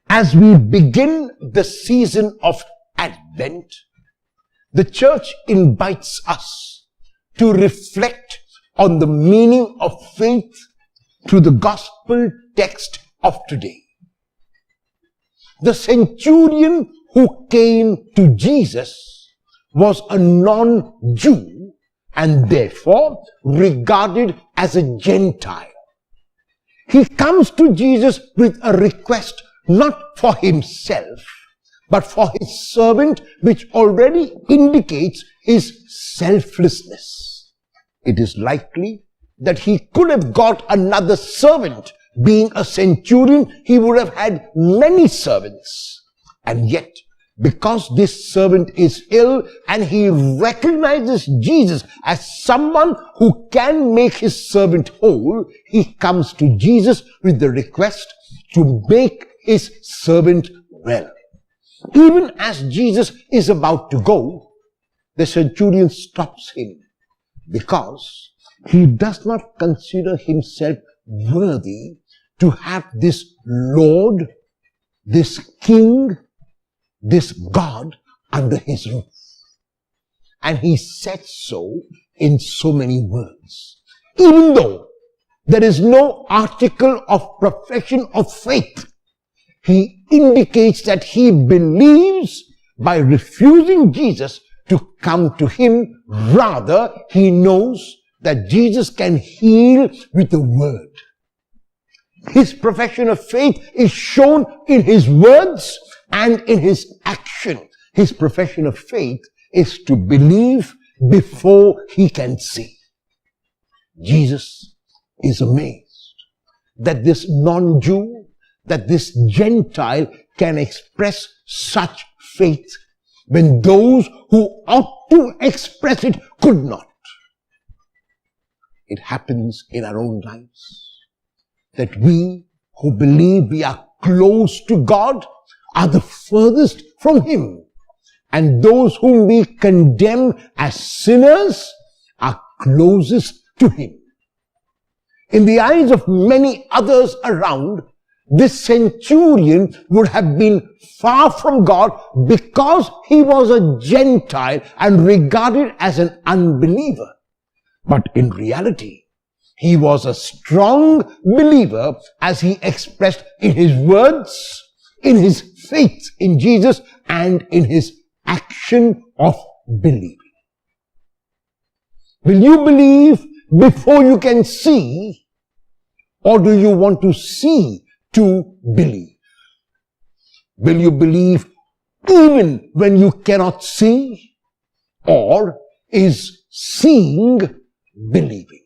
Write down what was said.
As we begin the season of Advent, the church invites us to reflect on the meaning of faith through the gospel text of today. The centurion who came to Jesus was a non-Jew and therefore regarded as a Gentile. He comes to Jesus with a request not for himself, but for his servant, which already indicates his selflessness. It is likely that he could have got another servant. Being a centurion, he would have had many servants. And yet, because this servant is ill and he recognizes Jesus as someone who can make his servant whole, he comes to Jesus with the request to make his servant well. Even as Jesus is about to go, the centurion stops him because he does not consider himself worthy to have this Lord, this King, this God under his roof. And he said so in so many words. Even though there is no article of profession of faith, he indicates that he believes by refusing Jesus to come to him. Rather, he knows that Jesus can heal with the word. His profession of faith is shown in his words and in his action. His profession of faith is to believe before he can see. Jesus is amazed that this non-Jew, that this Gentile can express such faith when those who ought to express it could not. It happens in our own lives that we who believe we are close to God are the furthest from him, and those whom we condemn as sinners are closest to him. In the eyes of many others around, this centurion would have been far from God because he was a Gentile and regarded as an unbeliever. But in reality, he was a strong believer as he expressed in his words, in his faith in Jesus, and in his action of believing. Will you believe before you can see, or do you want to see to believe? Will you believe even when you cannot see, or is seeing believing?